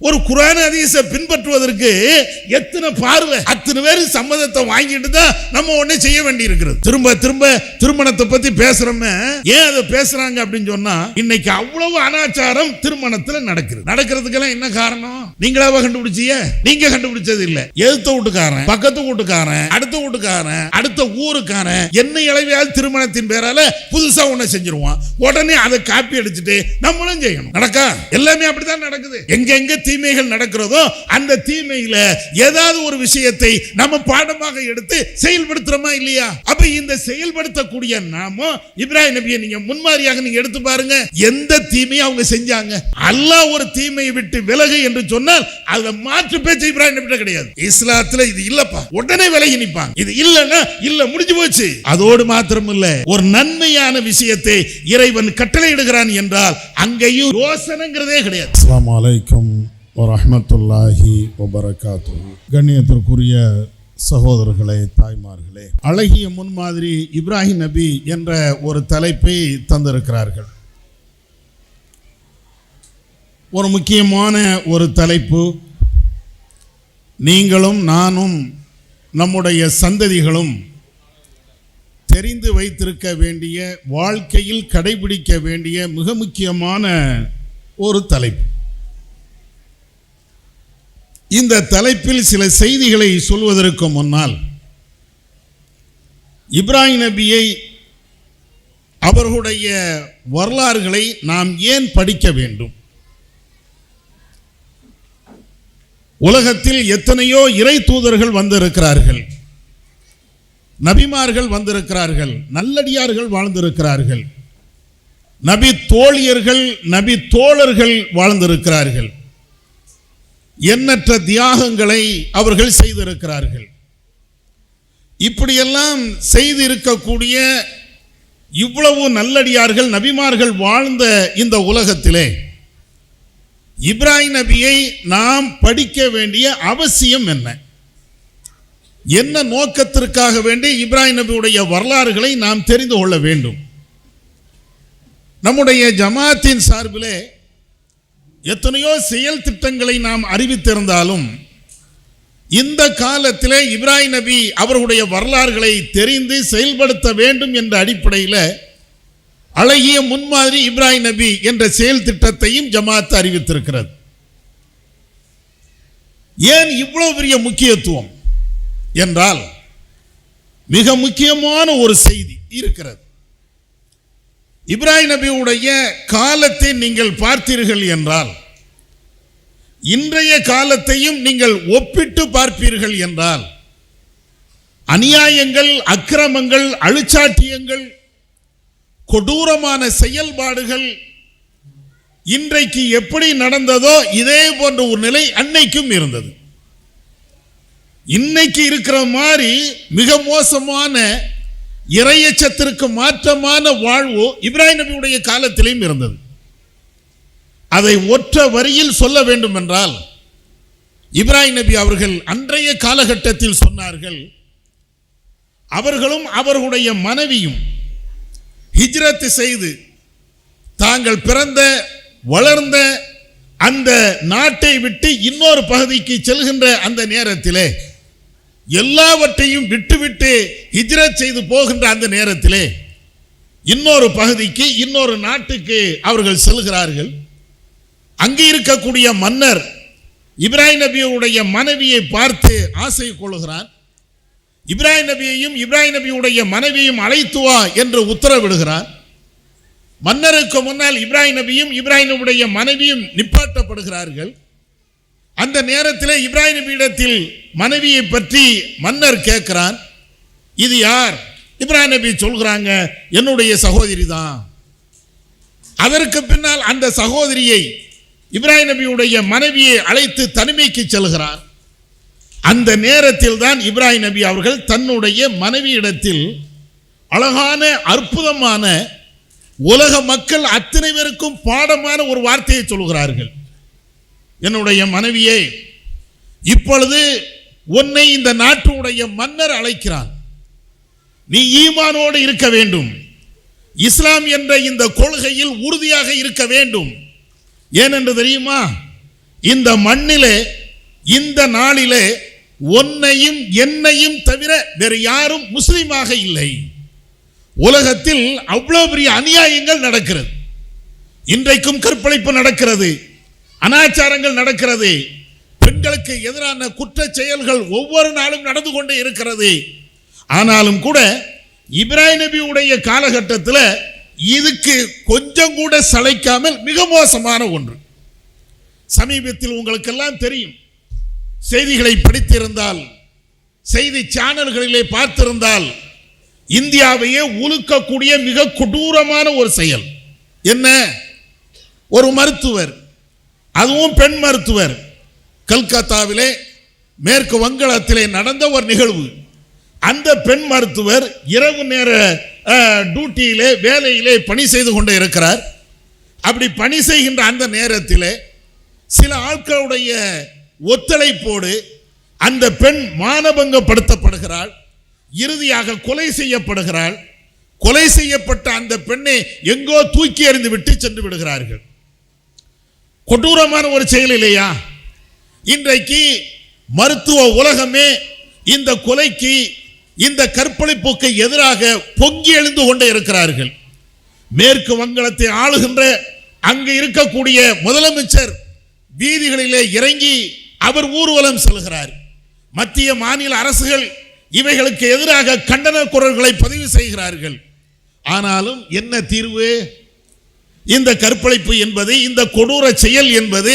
ஒரு குர்ஆன் ஹதீஸை பின்பற்றுவதற்கு எத்தனை பார்வை, அத்தனை பேர் சம்மதத்தை வாங்கிட்டு தான் நம்ம ஒண்ணே செய்ய வேண்டி இருக்கிறது. திரும்ப திரும்ப திருமணத்தை பத்தி பேசுறோமே, ஏன் அதை பேசுறாங்க அப்படின்னு சொன்னா, இன்னைக்கு அவ்வளவு அனாச்சாரம் திருமணத்துல நடக்கிறதுக்கெல்லாம் என்ன காரணம்? நீங்களாவ கண்டுபிடிச்சிய? நீங்க கண்டுபிடிச்சது இல்ல. எதிர்த்த வீட்டுக்காரன், பக்கத்து வீட்டுக்காரன், அடுத்த வீட்டுக்காரன், அடுத்த ஊருக்காரன் என்ன இளவையாவது திருமணத்தின் பேரால புதுசா ஒண்ணு செஞ்சிருவான். உடனே அதை காப்பி அடிச்சுட்டு நம்மளும் செய்யணும். நடக்கா? எல்லாமே அப்படித்தான் நடக்குது. எங்க தீமைகள் நடக்கிறதோ அந்த தீமையில ஏதாவது ஒரு விஷயத்தை நம்ம பாடமாக எடுத்து செயல்படுத்துறோமா இல்லையா? அப்ப இந்த செயல்படுத்தக்கூடிய நாம இப்ராஹிம் நபியை நீங்க முன்மாதிரியாக நீங்க எடுத்து பாருங்க. எந்த தீமையை அவங்க செஞ்சாங்க? அல்லாஹ் ஒரு தீமையை விட்டு விலகு என்று சொன்னால் அதுல மாற்று பேச்சு இப்ராஹிம் நபி கிடையாது. இஸ்லாத்துல இது இல்லப்பா, உடனே விலகி நிப்பாங்க. இது இல்லன்னா இல்ல, முடிஞ்சு போச்சு. அதோடு மாத்திரம் இல்ல, ஒரு நன்மையான விஷயத்தை இறைவன் கட்டளையிடுகிறான் என்றால் அங்கேயும் யோசனைங்கிறதே கிடையாது. அஸ்ஸலாமு அலைக்கும் வரஹ்மத்துல்லாஹி வபரகாத்துஹு. கண்ணியத்திற்குரிய சகோதரர்களே, தாய்மார்களே, அழகிய முன்மாதிரி இப்ராஹிம் நபி என்ற ஒரு தலைப்பை தந்திருக்கிறார்கள். ஒரு முக்கியமான ஒரு தலைப்பு. நீங்களும் நானும் நம்முடைய சந்ததிகளும் தெரிந்து வைத்திருக்க வேண்டிய, வாழ்க்கையில் கடைபிடிக்க வேண்டிய மிக முக்கியமான ஒரு தலைப்பு. இந்த தலைப்பில் சில செய்திகளை சொல்வதற்கு முன்னால், இப்ராஹிம் நபியை, அவர்களுடைய வரலாறுகளை நாம் ஏன் படிக்க வேண்டும்? உலகத்தில் எத்தனையோ இறை தூதர்கள் வந்திருக்கிறார்கள், நபிமார்கள் வந்திருக்கிறார்கள், நல்லடியார்கள் வாழ்ந்திருக்கிறார்கள், நபி தோழியர்கள், நபி தோழர்கள் வாழ்ந்திருக்கிறார்கள், எண்ணற்ற தியாகங்களை அவர்கள் செய்திருக்கிறார்கள். இப்படியெல்லாம் செய்திருக்கக்கூடிய இவ்வளவு நல்லடியார்கள், நபிமார்கள் வாழ்ந்த இந்த உலகத்திலே இப்ராஹிம் நபியை நாம் படிக்க வேண்டிய அவசியம் என்ன? என்ன நோக்கத்திற்காக வேண்டி இப்ராஹிம் நபியுடைய வரலாறுகளை நாம் தெரிந்து கொள்ள வேண்டும்? நம்முடைய ஜமாத்தின் சார்பிலே எத்தனையோ செயல் திட்டங்களை நாம் அறிவித்திருந்தாலும் இந்த காலத்திலே இப்ராஹிம் நபி அவர்களுடைய வரலாறுகளை தெரிந்து செயல்படுத்த வேண்டும் என்ற அடிப்படையில் அழகிய முன்மாதிரி இப்ராஹிம் நபி என்ற செயல் திட்டத்தையும் ஜமாத் அறிவித்திருக்கிறது. ஏன் இவ்வளவு பெரிய முக்கியத்துவம் என்றால், மிக முக்கியமான ஒரு செய்தி இருக்கிறது. இப்ராஹிம் நபியுடைய காலத்தை நீங்கள் பார்த்தீர்கள் என்றால், இன்றைய காலத்தையும் நீங்கள் ஒப்பிட்டு பார்ப்பீர்கள் என்றால், அநியாயங்கள், அக்கிரமங்கள், அழுச்சாட்டியங்கள், கொடூரமான செயல்பாடுகள் இன்றைக்கு எப்படி நடந்ததோ இதே போன்ற ஒரு நிலை அன்னைக்கும் இருந்தது. இன்னைக்கு இருக்கிற மாதிரி மிக மோசமான, இறையச்சத்திற்கு மாற்றமான வாழ்வு இப்ராஹிம் நபியுடைய காலத்திலும் இருந்தது. அதை ஒற்ற வரியில் சொல்ல வேண்டும் என்றால், இப்ராஹிம் நபி அவர்கள் அன்றைய காலகட்டத்தில் சொன்னார்கள், அவர்களும் அவர்களுடைய மனைவியும் ஹிஜ்ரத் செய்து தாங்கள் பிறந்த வளர்ந்த அந்த நாட்டை விட்டு இன்னொரு பகுதிக்கு செல்கின்ற அந்த நேரத்திலே, எல்லாவற்றையும் விட்டுவிட்டு ஹிஜ்ரத் செய்து போகின்ற அந்த நேரத்திலே இன்னொரு பகுதிக்கு, இன்னொரு நாட்டுக்கு அவர்கள் செல்கிறார்கள். அங்கே இருக்கக்கூடிய மன்னர் இப்ராஹிம் நபியுடைய மனைவியை பார்த்து ஆசை கொள்கிறான். இப்ராஹிம் நபியையும் இப்ராஹிம் நபியுடைய மனைவியும் அழைத்து வா என்று உத்தரவிடுகிறார். மன்னருக்கு முன்னால் இப்ராஹிம் நபியும் இப்ராஹிம் நபியுடைய மனைவியும் நிப்பாட்டப்படுகிறார்கள். அந்த நேரத்தில் இப்ராஹிம் நபியிடத்தில் மனைவியை பற்றி மன்னர் கேட்கிறான், இது யார்? இப்ராஹிம் நபி சொல்கிறாங்க, என்னுடைய சகோதரி தான். அதற்கு பின்னால் அந்த சகோதரியை, இப்ராஹிம் நபியுடைய மனைவியை அழைத்து தனிமைக்கு செல்கிறார். அந்த நேரத்தில் தான் இப்ராஹிம் நபி அவர்கள் தன்னுடைய மனைவியிடத்தில் அழகான, அற்புதமான, உலக மக்கள் அத்தனை பேருக்கும் பாடமான ஒரு வார்த்தையை சொல்கிறார்கள். என்னுடைய மனைவியே, இப்பொழுது உன்னை இந்த நாட்டுடைய மன்னர் அழைக்கிறான். நீ ஈமானோடு இருக்க வேண்டும், இஸ்லாம் என்ற இந்த கொள்கையில் உறுதியாக இருக்க வேண்டும். ஏனென்று தெரியுமா? இந்த மண்ணிலே இந்த நாளிலே உன்னையும் என்னையும் தவிர வேறு யாரும் முஸ்லிமாக இல்லை. உலகத்தில் அவ்வளவு பெரிய அநியாயங்கள் நடக்கிறது. இன்றைக்கும் கற்பழிப்பு நடக்கிறது, அனாச்சாரங்கள் நடக்கிறது, பெண்களுக்கு எதிரான குற்ற செயல்கள் ஒவ்வொரு நாளும் நடந்து கொண்டே இருக்கிறது. ஆனாலும் கூட இப்ராஹிம் நபியுடைய காலகட்டத்தில் இதுக்கு கொஞ்சம் கூட சளைக்காமல் மிக மோசமான ஒன்று. சமீபத்தில் உங்களுக்கெல்லாம் தெரியும், செய்திகளை படித்திருந்தால், செய்தி சேனல்களிலே பார்த்திருந்தால், இந்தியாவையே உலுக்கக்கூடிய மிக கொடூரமான ஒரு செயல் என்ன? ஒரு மருத்துவர், அதுவும் பெண் மருத்துவர், கல்கத்தாவிலே மேற்கு வங்காளத்திலே நடந்த ஒரு நிகழ்வு. அந்த பெண் மருத்துவர் இரவு நேர டியூட்டியிலே வேலையிலே பணி செய்து கொண்டே இருக்கிறார். அப்படி பணி செய்கின்ற அந்த நேரத்தில் சில ஆட்களுடைய ஒத்துழைப்போடு அந்த பெண் மானபங்கப்படுத்தப்படுகிறாள், இறுதியாக கொலை செய்யப்படுகிறாள். கொலை செய்யப்பட்ட அந்த பெண்ணை எங்கோ தூக்கி எறிந்து விட்டு சென்று விடுகிறார்கள். கொடூரமான ஒரு செயல் இல்லையா? இன்றைக்கு மருத்துவ உலகமே இந்த கொலைக்கு, இந்த கற்பழிப்புக்கு எதிராக பொங்கி எழுந்து கொண்டே இருக்கிறார்கள். மேற்கு வங்காளத்தை ஆளுகின்ற அங்கு இருக்கக்கூடிய முதலமைச்சர் வீதிகளிலே இறங்கி அவர் ஊர்வலம் செல்கிறார். மத்திய மாநில அரசுகள் இவைகளுக்கு எதிராக கண்டன குரல்களை பதிவு செய்கிறார்கள். ஆனாலும் என்ன தீர்வு? இந்த கற்பழிப்பு என்பது, இந்த கொடூர செயல் என்பது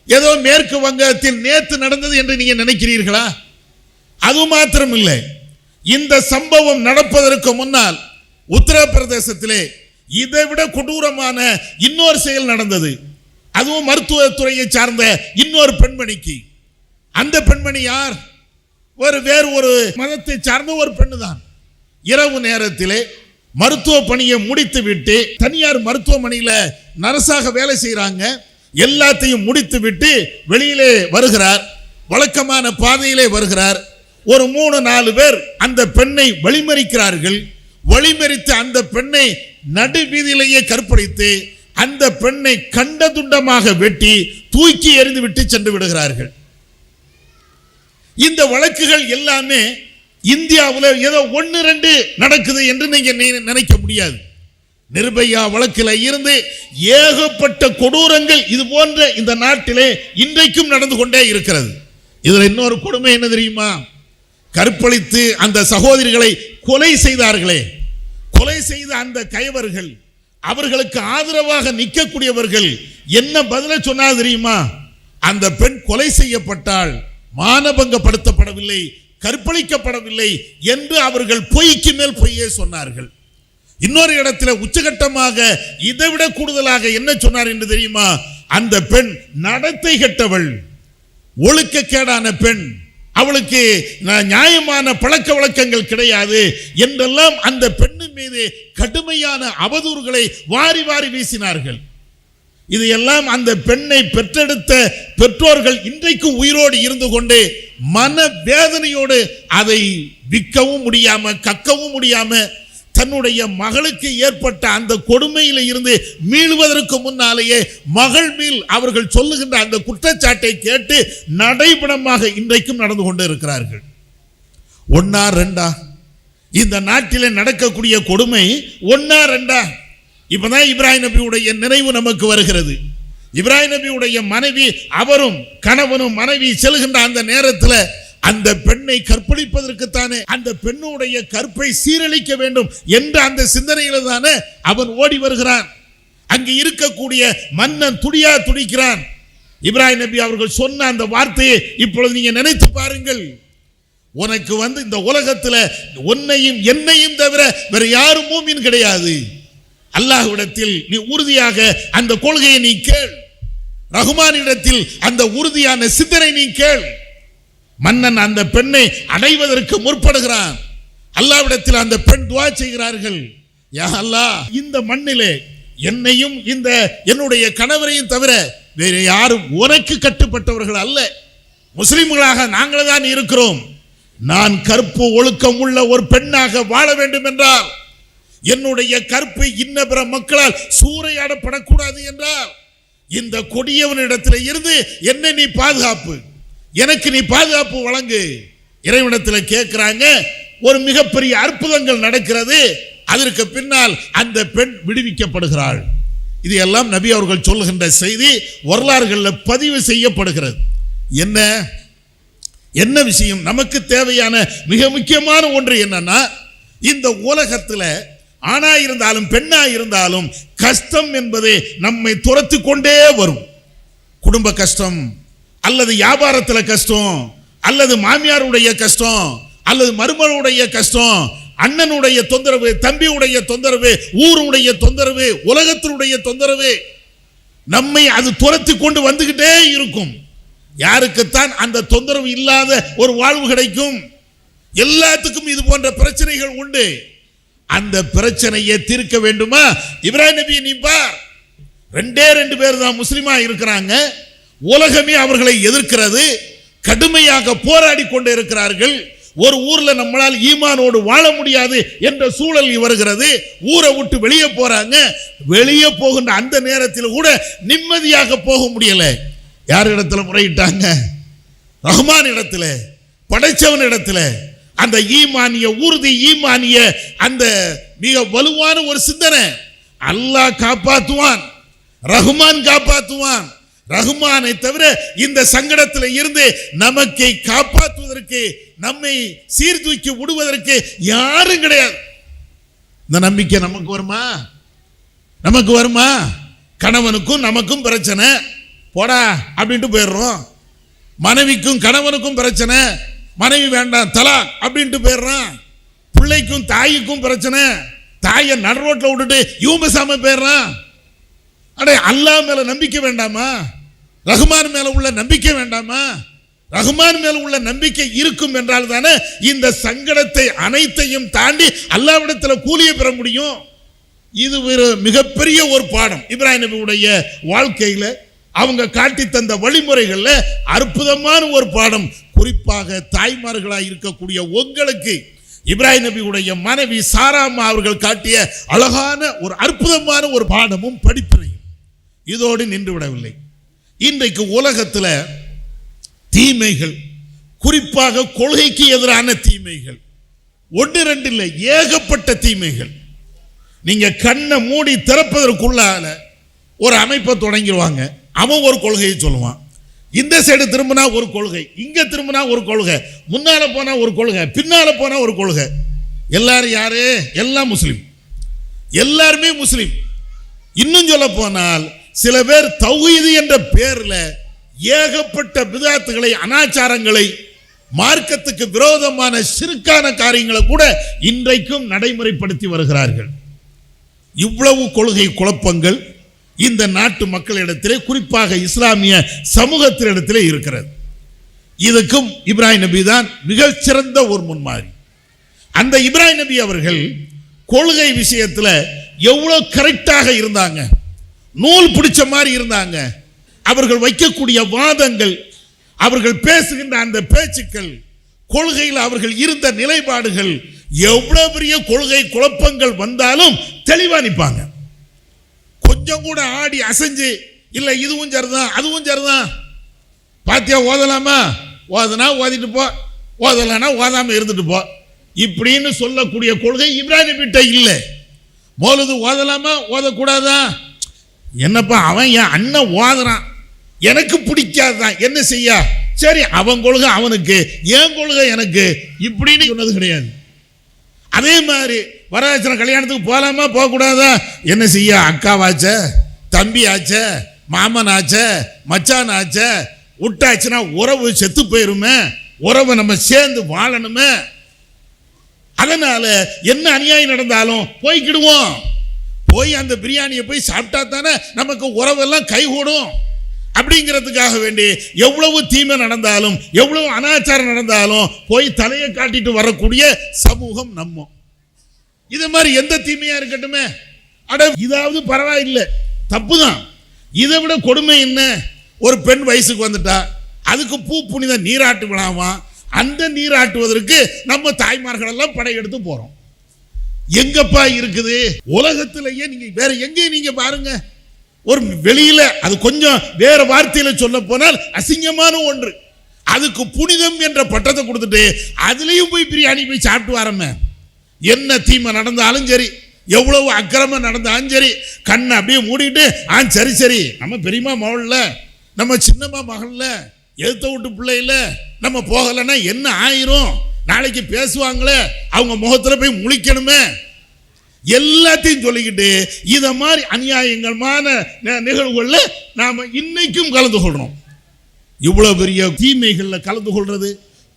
ஏதோ மேற்கு வங்கத்தில் நேற்று நடந்தது என்று நீங்க நினைக்கிறீர்களா? அது மாத்திரம் இல்லை, இந்த சம்பவம் நடப்பதற்கு முன்னால் உத்தரப்பிரதேசத்திலே இதைவிட கொடூரமான இன்னொரு செயல் நடந்தது. அதுவும் மருத்துவத்துறையை சார்ந்த இன்னொரு பெண்மணிக்கு. அந்த பெண்மணி யார்? வேறு ஒரு மதத்தை சார்ந்த ஒரு பெண்ணு தான். இரவு நேரத்திலே மருத்துவ பணியை முடித்து விட்டு, தனியார் மருத்துவமனையில் நர்ஸாக வேலை செய்கிறாங்க, எல்லாத்தையும் முடித்து விட்டு வெளியிலே வருகிறார். வழக்கமான பாதையிலே வருகிறார். ஒரு 3-4 பேர் அந்த பெண்ணை வழிமறிக்கிறார்கள். வழிமறித்து அந்த பெண்ணை நடு வீதியிலேயே கற்பழித்து அந்த பெண்ணை கண்ட துண்டமாக வெட்டி தூக்கி எறிந்து விட்டு சென்று விடுகிறார்கள். இந்த வழக்குகள் எல்லாமே இந்தியாவில் ஏதோ 1-2 நடக்குது என்று நீங்க நினைக்க முடியாது. நிர்பயா வழக்கில் இருந்து ஏகப்பட்ட கொடூரங்கள் இது போன்ற இந்த நாட்டிலே இன்றைக்கும் நடந்து கொண்டே இருக்கிறது. இதுல இன்னொரு கொடுமை என்ன தெரியுமா? கற்பழித்து அந்த சகோதரிகளை கொலை செய்தார்களே, கொலை செய்த அந்த கயவர்கள், அவர்களுக்கு ஆதரவாக நிற்கக்கூடியவர்கள் என்ன பதில சொன்னா தெரியுமா? அந்த பெண் கொலை செய்யப்பட்டால், மானபங்கப்படுத்தப்படவில்லை, கற்பழிக்கப்படவில்லை என்று அவர்கள் பொய்க்கு மேல் பொய்யே சொன்னார்கள். இன்னொரு இடத்துல உச்சகட்டமாக இதைவிட கூடுதலாக என்ன சொன்னார் என்று தெரியுமா? அந்த பெண் நடத்தை கெட்டவள், ஒழுக்கக்கேடான பெண், அவளுக்கு நியாயமான பழக்க வழக்கங்கள் கிடையாது என்றெல்லாம் அந்த பெண்ணின் மீது கடுமையான அவதூறுகளை வாரி வாரி வீசினார்கள். இதையெல்லாம் அந்த பெண்ணை பெற்றெடுத்த பெற்றோர்கள் இன்றைக்கும் உயிரோடு இருந்து கொண்டு மன வேதனையோடு அதை விற்கவும் முடியாம, கக்கவும் முடியாம, தன்னுடைய மகளுக்கு ஏற்பட்ட அந்த கொடுமையில இருந்து மீளுவதற்கு முன்னாலேயே மகள் மேல் அவர்கள் சொல்லுகின்ற அந்த குற்றச்சாட்டை கேட்டு நடைபெறமாக இன்றைக்கும் நடந்து கொண்டு இருக்கிறார்கள். 1-2 இந்த நாட்டிலே நடக்கக்கூடிய கொடுமை 1-2. இப்பதான் இப்ராஹிம் நபியுடைய நினைவு நமக்கு வருகிறது. இப்ராஹிம் நபியுடைய மனைவி, அவரும் கணவனும் மனைவி செல்கின்ற அந்த நேரத்தில் அந்த பெண்ணை கற்பழிப்பதற்குத்தானே, அந்த பெண்ணுடைய கற்பை சீரழிக்க வேண்டும் என்ற அந்த சிந்தனையில தானே அவன் ஓடி வருகிறான். அங்கு இருக்கக்கூடிய மன்னன் துடியா துடிக்கிறான். இப்ராஹிம் நபி அவர்கள் சொன்ன அந்த வார்த்தையை இப்பொழுது நீங்க நினைத்து பாருங்கள். உனக்கு இந்த உலகத்தில் உன்னையும் என்னையும் தவிர வேற யாரும் மூமின் கிடையாது. அல்லாஹ்விடத்தில் நீ உறுதியாக அந்த கொள்கையை நீ கேள். ரஹ்மானிடத்தில் அந்த உறுதியான சிந்தனை நீ கேள். மன்னன் அந்த பெண்ணை அடைவதற்கு முற்படுகிறான். அல்லாஹ்விடத்தில் அந்த பெண் துஆ செய்கிறார்கள், யா அல்லாஹ், இந்த மண்ணிலே என்னையும் இந்த என்னுடைய கணவரையும் தவிர வேறு யாரும் உனக்கு கட்டுப்பட்டவர்கள் அல்ல. முஸ்லிம்களாக நாங்கள் தான் இருக்கிறோம். நான் கற்பு ஒழுக்கம் உள்ள ஒரு பெண்ணாக வாழ வேண்டும் என்றால், என்னுடைய கற்பு இன்ன பிற மக்களால் சூறையாடப்படக்கூடாது என்றால், இந்த கொடியவனிடத்தில் இருந்து என்ன நீ பாதுகாப்பு, எனக்கு நீ பாதுகாப்பு வழங்கு. இறைவனிடத்தில் கேட்கிறாங்க. ஒரு மிகப்பெரிய அற்புதங்கள் நடக்கிறது. அதற்கு பின்னால் அந்த பெண் விடுவிக்கப்படுகிறாள். இது எல்லாம் நபி அவர்கள் சொல்லுகின்ற செய்தி வரலாறுகளில் பதிவு செய்யப்படுகிறது. என்ன விஷயம்? நமக்கு தேவையான மிக முக்கியமான ஒன்று என்னன்னா, இந்த உலகத்தில் ஆணா இருந்தாலும் பெண்ணா இருந்தாலும் கஷ்டம் என்பது நம்மை துரத்து கொண்டே வரும். குடும்ப கஷ்டம், அல்லது வியாபாரத்தில் கஷ்டம், அல்லது மாமியாருடைய கஷ்டம், அல்லது மருமகளுடைய கஷ்டம், அண்ணனுடைய தொந்தரவு, தம்பியுடைய தொந்தரவு, ஊருடைய தொந்தரவு, உலகத்தினுடைய தொந்தரவு, நம்மை அது துரத்தி கொண்டு வந்துகிட்டே இருக்கும். யாருக்குத்தான் அந்த தொந்தரவு இல்லாத ஒரு வாழ்வு கிடைக்கும்? எல்லாத்துக்கும் இது போன்ற பிரச்சனைகள் உண்டு. அந்த பிரச்சனையை தீர்க்க வேண்டுமா? இப்ராஹிம் நபி நீ பார், 2 பேர் தான் முஸ்லிமா இருக்கிறாங்க. உலகமே அவர்களை எதிர்க்கிறது. கடுமையாக போராடி கொண்டு இருக்கிறார்கள். ஒரு ஊர்ல நம்மளால் ஈமானோடு வாழ முடியாது என்ற சூழல் வருகிறது. ஊரை விட்டு வெளியே போறாங்க. வெளியே போகின்ற அந்த நேரத்தில் கூட நிம்மதியாக போக முடியல. யார் இடத்துல முறையிட்டாங்க? ரஹ்மான் இடத்துல, படைச்சவன் இடத்துல. அந்த ஈமானிய உறுதி, ஈமானிய அந்த மிக வலுவான ஒரு சிந்தனை. அல்லாஹ் காப்பாற்றுவான், ரஹ்மான் காப்பாற்றுவான். ரஹ்மானை தவிர இந்த சங்கடத்தில் இருந்து நமக்கு காப்பாற்றுவதற்கு, நம்மை சீர்தூக்கி விடுவதற்கு யாரும் கிடையாது. இந்த நம்பிக்கை நமக்கு வருமா? நமக்கு வருமா? கணவனுக்கும் நமக்கும் பிரச்சனை, போடா அப்படின்ட்டு போயிடுறோம். மனைவிக்கும் கணவனுக்கும் பிரச்சனை, மனைவி வேண்டாம் தலாக் அப்படின்ட்டு போயிடுறான். பிள்ளைக்கும் தாய்க்கும் பிரச்சனை, தாயை நடு ரோட்டில் விட்டுட்டு இவன் பேசாம போயிடுறான். அடே, அல்லாஹ் மேல நம்பிக்கை வேண்டாமா? ரஹ்மான் மேல உள்ள நம்பிக்கை வேண்டாமா? ரஹ்மான் மேல உள்ள நம்பிக்கை இருக்கும் என்றால் தானே இந்த சங்கடத்தை அனைத்தையும் தாண்டி அல்லாஹ்விடத்தில் கூலியை பெற முடியும். இது ஒரு மிகப்பெரிய ஒரு பாடம். இப்ராஹிம் நபியுடைய வாழ்க்கையில அவங்க காட்டி தந்த வழிமுறைகள்ல அற்புதமான ஒரு பாடம். குறிப்பாக தாய்மார்களாக இருக்கக்கூடிய உங்களுக்கு இப்ராஹிம் நபியுடைய மனைவி சாராமா அவர்கள் காட்டிய அழகான ஒரு அற்புதமான ஒரு பாடமும் படிப்பினையும் இதோடு நின்று விடவில்லை. இன்றைக்கு உலகத்தில் தீமைகள், குறிப்பாக கொள்கைக்கு எதிரான தீமைகள் 1-2 இல்லை, ஏகப்பட்ட தீமைகள். நீங்க கண்ணை மூடி திறப்பதற்குள்ளால ஒரு அமைப்பை தொடங்கிடுவாங்க. அவன் ஒரு கொள்கையை சொல்லுவான். இந்த சைடு திரும்பினா ஒரு கொள்கை, இங்க திரும்பினா ஒரு கொள்கை, முன்னால போனா ஒரு கொள்கை, பின்னால போனா ஒரு கொள்கை. எல்லாரும் யாரு? எல்லாம் முஸ்லிம், எல்லாருமே முஸ்லிம். இன்னும் சொல்ல போனால் சில பேர் தௌஹீது என்ற பேர்ல ஏகப்பட்ட பிதாத்துகளை, அனாச்சாரங்களை, மார்க்கத்துக்கு விரோதமான சிறுக்கான காரியங்களை கூட இன்றைக்கும் நடைமுறைப்படுத்தி வருகிறார்கள். இவ்வளவு கொள்கை குழப்பங்கள் இந்த நாட்டு மக்களிடத்திலே, குறிப்பாக இஸ்லாமிய சமூகத்தினிடத்திலே இருக்கிறது. இதுக்கும் இப்ராஹிம் நபி தான் மிகச்சிறந்த ஒரு முன்மாதிரி. அந்த இப்ராஹிம் நபி அவர்கள் கொள்கை விஷயத்தில் எவ்வளவு கரெக்டாக இருந்தாங்க, நூல் பிடிச்ச மாதிரி இருந்தாங்க. அவர்கள் வைக்கக்கூடிய வாதங்கள், அவர்கள் பேசுகின்ற அந்த பேச்சுக்கள், கொள்கையில் அவர்கள் இருந்த நிலைப்பாடுகள், எவ்வளவு பெரிய கொள்கை குழப்பங்கள் வந்தாலும் தெளிவா நிற்பாங்க. கொஞ்சம் கூட ஆடி அசைஞ்சு இல்லை இதுவும் சரிதான் அதுவும் சரிதான், பாத்தியா ஓதலாமா, ஓதனா ஓதிட்டு போ, ஓதலானா ஓதாம இருந்துட்டு போ, இப்படின்னு சொல்லக்கூடிய கொள்கை இப்ராஹிம் கிட்ட இல்லை. மௌலூது ஓதலாமா ஓதக்கூடாதா, என்னப்பா அவன் என் அண்ணன் ஓதுறான், எனக்கு பிடிக்காதான், என்ன செய்ய, சரி அவன் கொள்கை அவனுக்கு, என் கொள்கை எனக்கு, இப்படின்னு சொன்னது கிடையாது. அதே மாதிரி வரதட்சணை கல்யாணத்துக்கு போகலாமா போகக்கூடாதா, என்ன செய்ய, அக்காவாச்ச, தம்பி ஆச்ச, மாமன் ஆச்ச, மச்சான் ஆச்ச, விட்டாச்சுன்னா உறவு செத்து போயிருமே, உறவை நம்ம சேர்ந்து வாழணுமே, அதனால என்ன அநியாயம் நடந்தாலும் போய்க்கிடுவோம், போய் அந்த பிரியாணியை போய் சாப்பிட்டா தானே நமக்கு உறவெல்லாம் கைகூடும் அப்படிங்கிறதுக்காக வேண்டி எவ்வளவு தீமை நடந்தாலும், எவ்வளவு அனாச்சாரம் நடந்தாலும் போய் தலையை காட்டிட்டு வரக்கூடிய சமூகம் நம்ம. இது மாதிரி எந்த தீமையா இருக்கட்டுமே, அட இதாவது பரவாயில்லை, தப்புதான். இதை விட கொடுமை என்ன, ஒரு பெண் வயசுக்கு வந்துட்டா அதுக்கு பூ புனித நீராட்டு விழாமா, அந்த நீராட்டுவதற்கு நம்ம தாய்மார்கள் எல்லாம் படையெடுத்து போறோம். எங்கப்பா இருக்குது உலகத்திலேயே? நீங்க வேற எங்கேயும் நீங்க பாருங்க, ஒரு வெளியில அது கொஞ்சம் வேற வார்த்தையில சொல்ல போனால் அசிங்கமான ஒன்று. அதுக்கு புனிதம் என்ற பட்டத்தை கொடுத்துட்டு அதுலயும் போய் பிரியாணி போய் சாப்பிட்டு வரமே. என்ன தீமை நடந்தாலும் சரி, எவ்வளவு அக்கிரமம் நடந்தாலும் சரி, கண்ணை அப்படியே மூடிட்டு சரி சரி, நம்ம பெரியம்மா மகள்ல, நம்ம சின்னம்மா மகள்ல, எழுத்த விட்டு பிள்ளையில நம்ம போகலைன்னா என்ன ஆயிரும், நாளைக்கு பேசுவாங்களே, அவங்க முகத்துல போய் முழிக்கணுமே, எல்லாத்தையும் சொல்லிக்கிட்டு இத மாதிரி அநியாயங்கள்மான நிகழ்வுகள்ல நாம இன்னைக்கும் கலந்து கொள்றோம். இவ்வளவு பெரிய தீமைகள்ல கலந்து கொள்றது,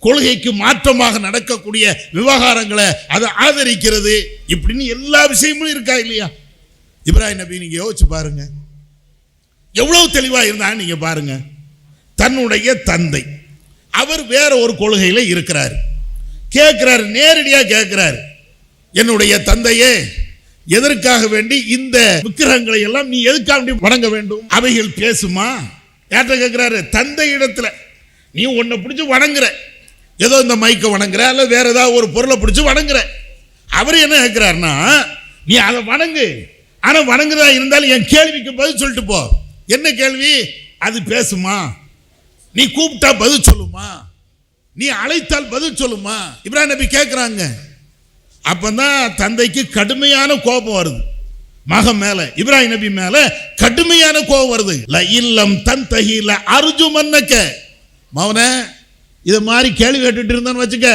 கொள்கைக்கு மாற்றமாக நடக்கக்கூடிய விவகாரங்களை அதை ஆதரிக்கிறது, இப்படின்னு எல்லா விஷயமும் இருக்கா இல்லையா? இப்ராஹிம் நபி நீங்க யோசிச்சு பாருங்க, எவ்வளவு தெளிவா இருந்தா நீங்க பாருங்க. தன்னுடைய தந்தை அவர் வேற ஒரு கொள்கையில இருக்கிறார், கேட்கிறார், நேரடியா கேட்கிறார், என்னுடைய தந்தையே எதற்காக வேண்டி இந்த விக்கிரகங்களை எல்லாம் நீ எதுக்காக வணங்க வேண்டும்? அவைகள் பேசுமா? யார்கிட்ட கேட்கிறாரு? தந்தை இடத்துல. நீ உன்னை பிடிச்சி வணங்குற, ஏதோ இந்த மைக்க வணங்குற, அல்ல வேற ஏதாவது ஒரு பொருளை பிடிச்சி வணங்குற. அவர் என்ன கேட்கிறாருன்னா, நீ அதை வணங்கு, ஆனா வணங்குறதா இருந்தாலும் என் கேள்விக்கு பதில் சொல்லிட்டு போ. என்ன கேள்வி? அது பேசுமா? நீ கூப்பிட்டா பதில் சொல்லுமா? நீ அழைத்தால் பதில் சொல்லுமா? இப்ராஹிம் நபி கேட்கிறாங்க. அப்பதான் தந்தைக்கு கடுமையான கோபம் வருது, மகன் மேல, இப்ராஹிம் நபி மேல கடுமையான கோபம் வருது. இல்லம் தன் தகில அர்ஜுமன்னக, மவனே இது மாதிரி கேள்வி கேட்டுட்டு இருந்தான்னு வச்சுக்க,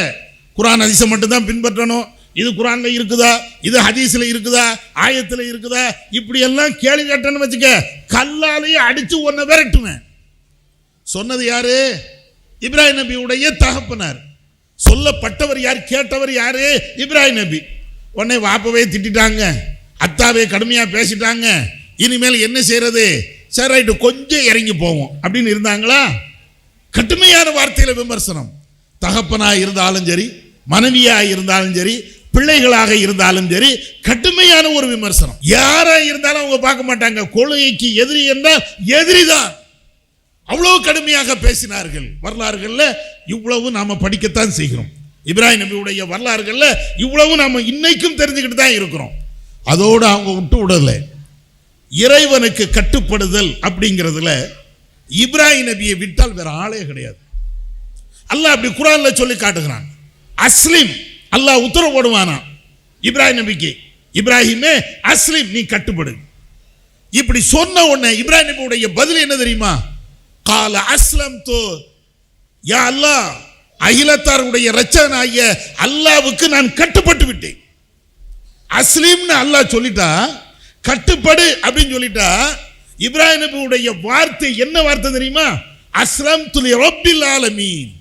குர்ஆன் ஹதீஸை மட்டும் தான் பின்பற்றணும், இது குர்ஆன்ல இருக்குதா, இது ஹதீஸ்ல இருக்குதா, ஆயத்துல இருக்குதா, இப்படி எல்லாம் கேள்வி கேட்டேன்னு வச்சுக்க, கல்லாலேயே அடிச்சு உன்னை விரட்டுவேன். சொன்னது யாரு? இப்ராஹிம் நபியுடைய தகப்பனார். சொல்லப்பட்டவர் யார்? கேட்டவர் யாரு? இப்ராஹிம் நபி. உடனே வாப்பவே திட்டாங்க, அத்தாவே கடுமையா பேசிட்டாங்க, இனிமேல் என்ன செய்யறது, சரி ரைட்டு கொஞ்சம் இறங்கி போவோம் அப்படின்னு இருந்தாங்களா? கடுமையான வார்த்தையில விமர்சனம். தகப்பனா இருந்தாலும் சரி, மனைவியா இருந்தாலும் சரி, பிள்ளைகளாக இருந்தாலும் சரி, கடுமையான ஒரு விமர்சனம். யாரா இருந்தாலும் அவங்க பார்க்க மாட்டாங்க, கொள்கைக்கு எதிரி என்றால் எதிரிதான். அவ்வளவு கடுமையாக பேசினார்கள். வரலாறுகள்ல இவ்வளவு நாம படிக்கத்தான் செய்கிறோம். இப்ராஹிம் நபியுடைய வரலாறுகள்ல இவ்வளவு நாம இன்னைக்கும் தெரிஞ்சுக்கிட்டு தான் இருக்கிறோம். அதோடு அவங்க விட்டு விடல. இறைவனுக்கு கட்டுப்படுதல் அப்படிங்கிறதுல இப்ராஹிம் நபியை விட்டால் வேற ஆளே கிடையாது. அல்லாஹ் அப்படி குர்ஆன்ல சொல்லி காட்டுகிறான். அஸ்லிம், அல்லாஹ் உத்தரவு போடுவானா இப்ராஹிம் நபிக்கு, இப்ராஹிமே அஸ்லிம், நீ கட்டுப்படு. இப்படி சொன்ன உடனே இப்ராஹிம் நபியுடைய பதில் என்ன தெரியுமா? கால அஸ்லம்து யா அல்லாஹ், அகிலத்தாருடைய இரட்சகனாகிய அல்லாஹ்வுக்கு நான் கட்டுப்பட்டு விட்டேன். அஸ்லிம்னு அல்லாஹ் சொல்லிட்டா, கட்டுப்படு அப்படின்னு சொல்லிட்டா, இப்ராஹிம் நபியுடைய வார்த்தை என்ன வார்த்தை தெரியுமா? அஸ்லம்து லிரப்பில் ஆலமீன்,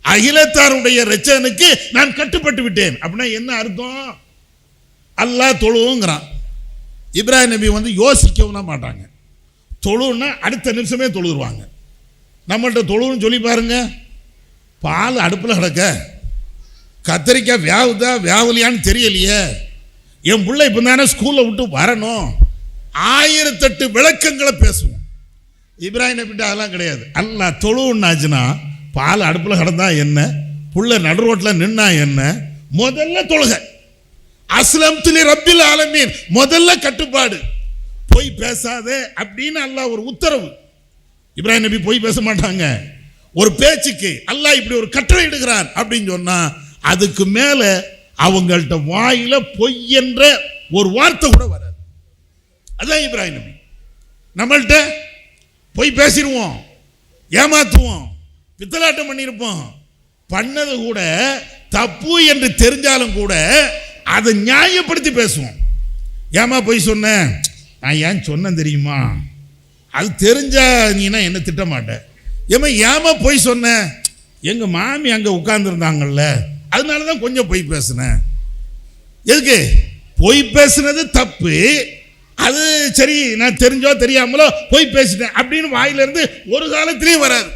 அகிலத்தாருடைய இரட்சகனுக்கு நான் கட்டுப்பட்டு விட்டேன். அப்படின்னா என்ன அர்த்தம்? அல்லாஹ் தொழுவுங்கிறான். இப்ராஹிம் நபி யோசிக்கவும் மாட்டாங்க, தொழுன்னா அடுத்த நிமிஷமே தொழுதுருவாங்க. நம்மள்கிட்ட தொழுன்னு சொல்லி பாருங்க, பால் அடுப்பில் கிடக்க, கத்தரிக்காய் வேவுதா வேவலையான்னு தெரியலையே, என் பிள்ளை இப்போ தானே ஸ்கூலில் விட்டு வரணும், 1008 விளக்கங்களை பேசுவோம். இப்ராஹிம் நபிட்ட அதெல்லாம் கிடையாது. அல்லாஹ் தொழுன்னாச்சுன்னா பால் அடுப்பில் கிடந்தா என்ன, புள்ள நடு ரோட்டில் நின்னா என்ன, முதல்ல தொழுக. அஸ்லம்து லிரப்பில் ஆலமீன், முதல்ல கட்டுப்பாடு. போய் பேசாதே அப்படின்னு அல்லாஹ் ஒரு உத்தரவு. இப்ராஹிம் நபி போய் பேச மாட்டாங்க. ஒரு பேச்சுக்கு அல்லாஹ் இப்படி ஒரு கட்டளை இடுகிறான் அப்படின்னு சொன்னா அதுக்கு மேல அவங்கள்ட்ட வாயில பொய் என்ற ஒரு வார்த்தை கூட வராது. அதான் இப்ராஹிம் நபி. நம்மள்ட்ட போய் பேசிடுவோம், ஏமாத்துவோம், பித்தலாட்டம் பண்ணியிருப்போம், பண்ணது கூட தப்பு என்று தெரிஞ்சாலும் கூட அதை நியாயப்படுத்தி பேசுவோம். ஏமா போய் சொன்ன, நான் ஏன் சொன்னேன் தெரியுமா, அது தெரிஞ்சா நீனா என்ன திட்ட மாட்டேன். ஏமா போய் சொன்ன, எங்க மாமி அங்க உட்கார்ந்துருந்தாங்கல்ல, அதனாலதான் கொஞ்சம் பொய் பேசினேன். எதுக்கு பொய் பேசுனது தப்பு, அது சரி, நான் தெரிஞ்சோ தெரியாமலோ பொய் பேசிட்டேன் அப்படின்னு வாயிலிருந்து ஒரு காலத்திலையும் வராது.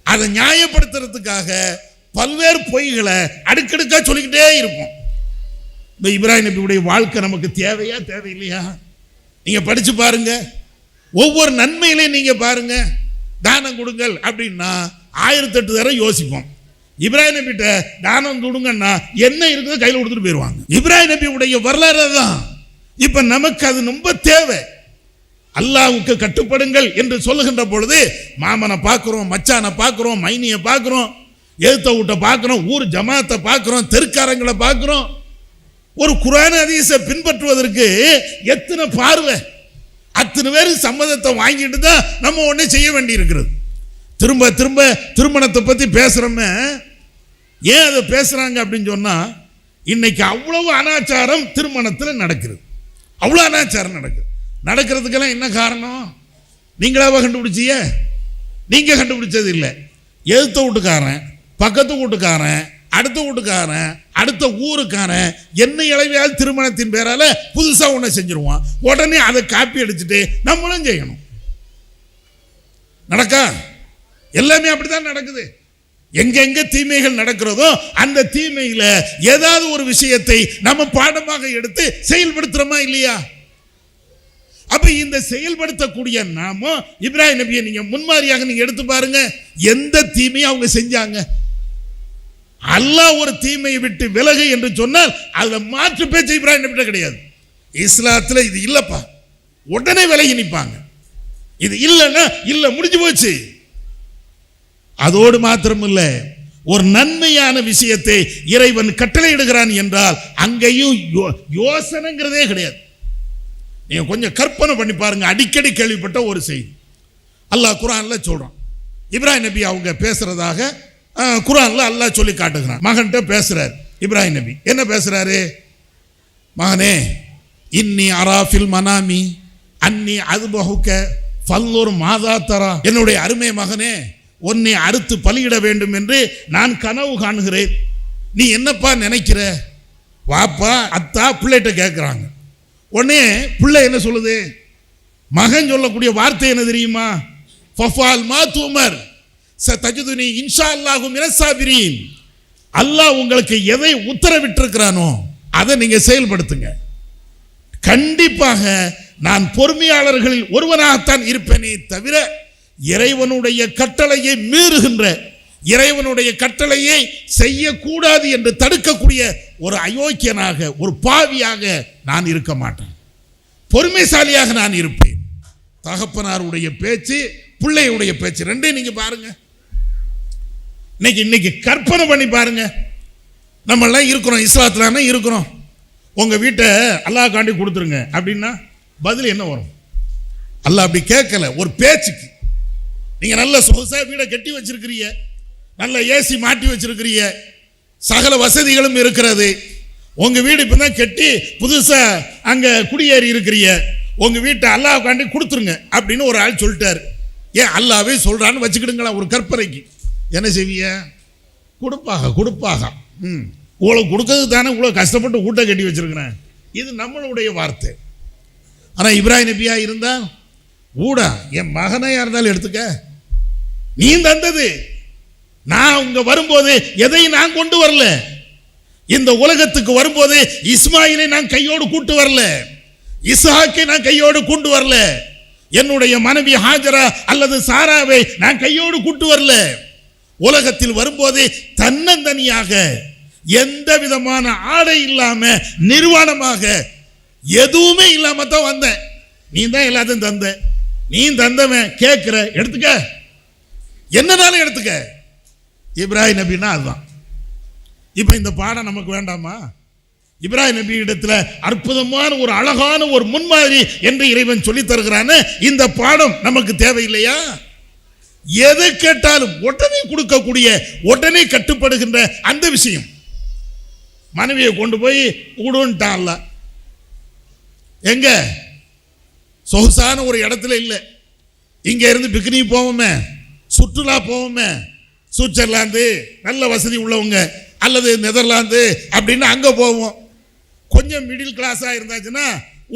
அதை நியாயப்படுத்துறதுக்காக பல்வேறு பொய்களை அடுக்கடுக்கா சொல்லிக்கிட்டே இருப்போம். இந்த இப்ராஹிம் நபியுடைய வாழ்க்கை நமக்கு தேவையா தேவையில்லையா? நீங்க படிச்சு பாருங்க, ஒவ்வொரு நன்மையிலையும் நீங்க பாருங்க. தானம் கொடுங்கள் அப்படின்னா 1008 தடவை யோசிப்போம். இப்ராஹிம் நபிட்ட தானம் கொடுங்கன்னா என்ன இருக்குதோ கையில் கொடுத்துட்டு போயிடுவாங்க. இப்ராஹிம் நபியுடைய வரலாறு தான். இப்ப நமக்கு அது ரொம்ப தேவை. அல்லாஹ்வுக்கு கட்டுப்படுங்கள் என்று சொல்லுகின்ற பொழுது மாமனை பார்க்கிறோம், மச்சானை பார்க்கிறோம், மைனியை பார்க்கிறோம், எழுத்த வீட்டை பார்க்கிறோம், ஊர் ஜமாத்தை பார்க்கிறோம், தெருக்காரங்களை பார்க்கிறோம். ஒரு குர்ஆன் ஹதீஸை பின்பற்றுவதற்கு எத்தனை பார்வை, அத்தனை பேர் சம்மதத்தை வாங்கிட்டு தான் நம்ம ஒண்ணே செய்ய வேண்டி இருக்கிறது. திரும்ப திரும்ப திருமணத்தை பத்தி பேசுறோமே, ஏன் அதை பேசுறாங்க அப்படின்னு சொன்னா, இன்னைக்கு அவ்வளவு அனாச்சாரம் திருமணத்தில் நடக்கிறது, அவ்வளோ அனாச்சாரம் நடக்கிறதுக்கெல்லாம் என்ன காரணம்? நீங்களாவா கண்டுபிடிச்சிய? நீங்க கண்டுபிடிச்சது இல்லை. எழுத்த வீட்டுக்காரன், பக்கத்து வீட்டுக்காரன், அடுத்த வீட்டுக்காரன், அடுத்த ஊருக்காரன் என்ன இளவையாவது திருமணத்தின் பேரால புதுசா ஒண்ணு செஞ்சிருவான். உடனே அதை காப்பி அடிச்சுட்டு நம்மளும் செய்யணும். நடக்கா? எல்லாமே அப்படித்தான் நடக்குது. எங்கெங்க தீமைகள் நடக்கிறதோ அந்த தீமையில ஏதாவது ஒரு விஷயத்தை நம்ம பாடமாக எடுத்து செயல்படுத்துறோமா இல்லையா? அப்ப இந்த செயல்படுத்தக்கூடிய நாம இப்ராஹிம் நபியை நீங்க முன்மாதிரியாக நீங்க எடுத்து பாருங்க. எந்த தீமையை அவங்க செஞ்சாங்க? அல்லாஹ் ஒரு தீமையை விட்டு விலகு என்று சொன்னால் அதுல மாற்று பேச்சு இப்ராஹிம் நபிட்ட கிடையாது. இஸ்லாத்துல இது இல்லப்பா, உடனே விலகி நிற்பாங்க. இது இல்லைன்னா இல்ல, முடிஞ்சு போச்சு. அதோடு மாத்திரம் இல்ல, ஒரு நன்மையான விஷயத்தை இறைவன் கட்டளையிடுகிறான் என்றால் அங்கேயும் யோசனைங்கிறதே கிடையாது. நீங்க கொஞ்சம் கற்பனை பண்ணி பாருங்க. அடிக்கடி கேள்விப்பட்ட ஒரு செய்தி அல்லாஹ் குர்ஆன்ல சொல்றான். இப்ராஹிம் நபி அவங்க பேசுறதாக குர்ஆன்ல அல்லாஹ் சொல்லி காட்டுகிறான். மகன்கிட்ட பேசுறாரு இப்ராஹிம் நபி. என்ன பேசுறாரு? மகனே, இன்னி அராஃபில் மனாமி அன்னி அதுபஹுக ஃபல்லூர் மாதா தரா. என்னுடைய அருமை மகனே, உன்னை அறுத்து பலியிட வேண்டும் என்று நான் கனவு காணுகிறேன். நீ என்னப்பா நினைக்கிற? வாப்பா அத்தா பிள்ளைகிட்ட கேட்குறாங்க. உடனே பிள்ளை என்ன சொல்லுது? மகன் சொல்லக்கூடிய வார்த்தை என்ன தெரியுமா? ஃபஃபால் மா துமர் சதஜதுனி இன்ஷா அல்லாஹு மினஸ் சாபிரீன். அல்லாஹ் உங்களுக்கு எதை உத்தரவிட்டிருக்கிறானோ அதை நீங்க செயல்படுத்துங்க. கண்டிப்பாக நான் பொறுமையாளர்களில் ஒருவனாகத்தான் இருப்பேனே தவிர இறைவனுடைய கட்டளையை மீறுகின்ற, இறைவனுடைய கட்டளையை செய்யக்கூடாது என்று தடுக்கக்கூடிய ஒரு அயோக்கியனாக, ஒரு பாவியாக நான் இருக்க மாட்டேன். பொறுமைசாலியாக நான் இருப்பேன். தகப்பனாருடைய பேச்சு, பிள்ளையுடைய பேச்சு ரெண்டையும் நீங்க பாருங்க. இன்னைக்கு கற்பனை பண்ணி பாருங்க. நம்ம எல்லாம் இருக்கிறோம், இஸ்லாத்துல இருக்கிறோம். உங்க வீட்டை அல்லாஹ் காண்டி கொடுத்துருங்க அப்படின்னா பதில் என்ன வரும்? அல்லாஹ் அப்படி கேட்கல. ஒரு பேச்சுக்கு நீங்க நல்ல சொகுசா வீடை கட்டி வச்சிருக்கிறீங்க, நல்ல ஏசி மாட்டி வச்சிருக்கிறீங்க, சகல வசதிகளும் இருக்கிறது. உங்க வீடு இப்பதான் கட்டி புதுசா அங்க குடியேறி இருக்கிறீங்க. உங்க வீட்டை அல்லாஹ் காண்டி கொடுத்துருங்க அப்படின்னு ஒரு ஆள் சொல்லிட்டாரு. ஏன் அல்லாவே சொல்றான்னு வச்சுக்கிடுங்களா? ஒரு கற்பனைக்கு என்ன செய்வீங்க? கொடுப்பாக இவ்வளவு கொடுக்கறது தானே இவ்வளவு கஷ்டப்பட்டு வீட்டை கட்டி வச்சிருக்கிறேன். இது நம்மளுடைய வார்த்தை. ஆனா இப்ராஹிம் நபியா இருந்தா ஊடா என் மகனையா இருந்தாலும் எடுத்துக்க, நீ தந்தது. நான் உங்க வரும்போது எதையும் நான் கொண்டு வரல. இந்த உலகத்துக்கு வரும்போது இஸ்மாயிலை நான் கையோடு கூட்டு வரல, இஸ்ஹாக்கை நான் கையோடு கொண்டு வரல, என்னுடைய மனைவி ஹாஜரா அல்லது சாராவை நான் கையோடு கூட்டு வரல. உலகத்தில் வரும்போது தன்னந்தனியாக எந்த விதமான ஆடை இல்லாம நிர்வாணமாக எதுவுமே இல்லாம தான் வந்தேன். நீ தான் எல்லாத்தையும் தந்த. நீ தந்தவன் கேட்கிற, எடுத்துக்க, என்னனாலும் எடுத்துக்க. இப்ராஹிம் நபினா அதுதான். இப்ப இந்த பாடம் நமக்கு வேண்டாமா? இப்ராஹிம் நபி இடத்துல அற்புதமான ஒரு அழகான ஒரு முன்மாதிரி என்று இறைவன் சொல்லி தருகிறான்னு இந்த பாடம் நமக்கு தேவையில்லையா? எதை கேட்டாலும் உடனே கொடுக்கக்கூடிய, உடனே கட்டுப்படுகின்ற அந்த விஷயம். மனைவியை கொண்டு போய் விடுன்ட்டான்ல, எங்க சொகுசான ஒரு இடத்துல இல்லை. இங்க இருந்து பிக்னிக் போவோமே, சுற்றுலா போவோமே, சுவிட்சர்லாந்து நல்ல வசதி உள்ளவங்க அல்லது நெதர்லாந்து அப்படின்னு அங்க போவோம். கொஞ்சம் மிடில் கிளாஸா இருந்தாச்சுன்னா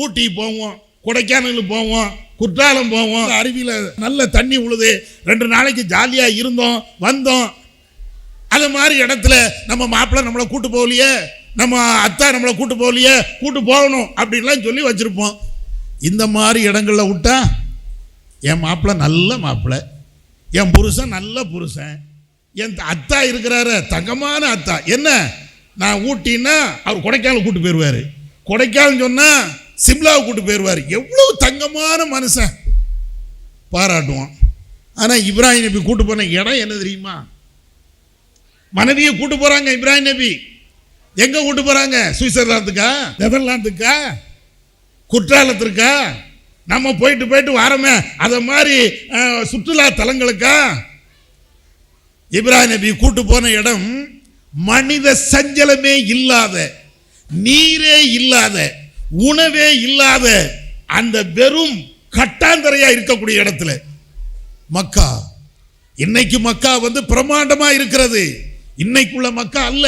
ஊட்டி போவோம், கொடைக்கானல் போவோம், குற்றாலம் போவோம். அருவியில நல்ல தண்ணி உழுது 2 நாளைக்கு ஜாலியா இருந்தோம் வந்தோம். அது மாதிரி இடத்துல நம்ம மாப்பிள்ளை நம்மளை கூட்டு போகலையே, நம்ம அத்தா நம்மளை கூட்டு போகலையே, கூட்டு போகணும் அப்படின்லாம் சொல்லி வச்சிருப்போம். இந்த மாதிரி இடங்கள்ல விட்டா என் மாப்பிள்ளை நல்ல மாப்பிள்ளை, என் புருஷன் நல்ல புருஷன், என் அத்தா இருக்கிறாரு தங்கமான அத்தா. என்ன நான் ஊட்டின்னா அவர் கொடைக்கானல் கூட்டு போயிடுவாரு, கொடைக்கானல் சொன்னா சிம்லாவை கூட்டு போயிடுவார். எவ்வளவு தங்கமான மனுஷன், பாராட்டுவான். ஆனா இப்ராஹிம் நபி கூட்டு போன இடம் என்ன தெரியுமா? மனைவியை கூட்டு போறாங்க இப்ராஹிம் நபி. எங்க கூட்டு போறாங்க? சுவிட்சர்லாந்துக்கா, நெதர்லாந்துக்கா, குற்றாலத்திற்கா? நம்ம போயிட்டு போயிட்டு வாரமே அத மாதிரி சுற்றுலா தலங்களுக்கா? இப்ராஹிம் நபி கூட்டு போன இடம் மனித சஞ்சலமே இல்லாத, நீரே இல்லாத, உணவே இல்லாத அந்த வெறும் கட்டாந்தரையா இருக்கக்கூடிய இடத்துல மக்கா. இன்னைக்கு மக்கா பிரமாண்டமா இருக்கிறது, இன்னைக்குள்ள மக்கா அல்ல.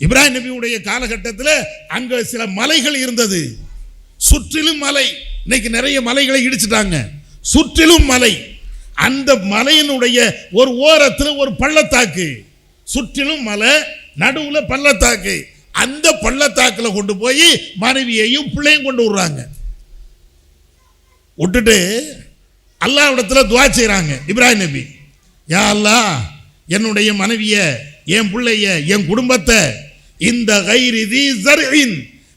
இப்ராஹிம் நபியுடைய காலகட்டத்தில் அங்க சில மலைகள் இருந்தது, சுற்றிலும் மலை. இன்னைக்கு நிறைய மலைகளை இடிச்சிட்டாங்க, சுற்றிலும் மலை. அந்த மலையினுடைய ஒரு ஓரத்தில் ஒரு பள்ளத்தாக்கு, சுற்றிலும் மலை, நடுவுல பள்ளத்தாக்கு. அந்த பள்ளத்தாக்குல கொண்டு போய் மனைவியையும் பிள்ளையும் கொண்டு விடுறாங்க. விட்டுட்டு அல்லாஹ்விடத்துல துஆ செய்றாங்க இப்ராஹிம் நபி. யா அல்லாஹ், என்னுடைய மனைவிய, என் பிள்ளைய, என் குடும்பத்தை இந்த கைரி தி ஸர்இன்,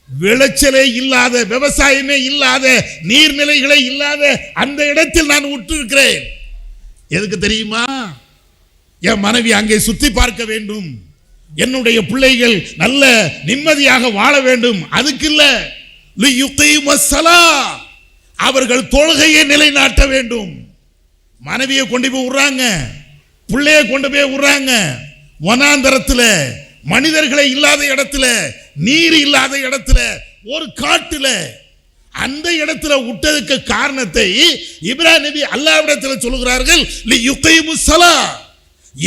விளைச்சலே இல்லாத, விவசாயமே இல்லாத, நீர்நிலைகளே இல்லாத அந்த இடத்தில் நான் விட்டிருக்கிறேன். எதுக்கு தெரியுமா? என் மனைவி அங்கே சுத்தி பார்க்க வேண்டும், என்னுடைய பிள்ளைகள் நல்ல நிம்மதியாக வாழ வேண்டும். அதுக்கு இல்ல, லியுகீமஸ்ஸலாஹ், அவர்கள் தொழுகையை நிலைநாட்ட வேண்டும். மனைவியை கொண்டு போய் விடுறாங்க, பிள்ளையை கொண்டு போய் விடுறாங்க வனாந்தரத்துல, மனிதர்களை இல்லாத இடத்துல, நீர் இல்லாத இடத்துல, ஒரு காட்டுல. அந்த இடத்துல விட்டதுக்கு காரணத்தை இப்ராஹிம் நபி அல்லாஹ்விடத்தில் சொல்கிறார்கள், லியுகீமுஸ்ஸலாஹ்,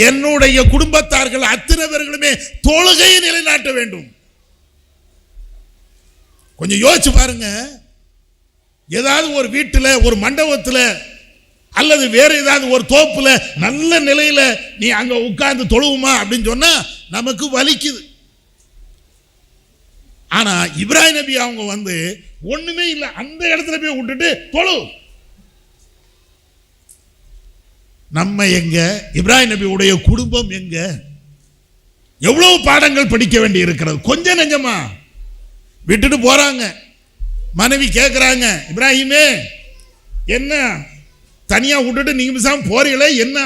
என்னுடைய குடும்பத்தார்கள் அத்தனை பேர்களுமே தொழுகையை நிலைநாட்ட வேண்டும். கொஞ்சம் யோசிச்சு பாருங்க. ஏதாவது ஒரு வீட்டில், ஒரு மண்டபத்தில், அல்லது வேற ஏதாவது ஒரு தோப்புல நல்ல நிலையில நீ அங்க உட்கார்ந்து தொழுவுமா அப்படின்னு சொன்னா நமக்கு வலிக்குது. ஆனா இப்ராஹிம் நபி அவங்க ஒண்ணுமே இல்லை, அந்த இடத்துல போய் விட்டுட்டு தொழு. நம்ம எங்க? இப்ராஹிம் நபி உடைய குடும்பம் எங்க? எவ்வளவு பாடங்கள் படிக்க வேண்டி இருக்கிறது. கொஞ்சம் நெஞ்சமா விட்டுட்டு போறாங்க. மனைவி கேட்கிறாங்க, இப்ராஹிமே என்ன தனியா விட்டுட்டு நீங்க விசாம போறீங்களே, என்ன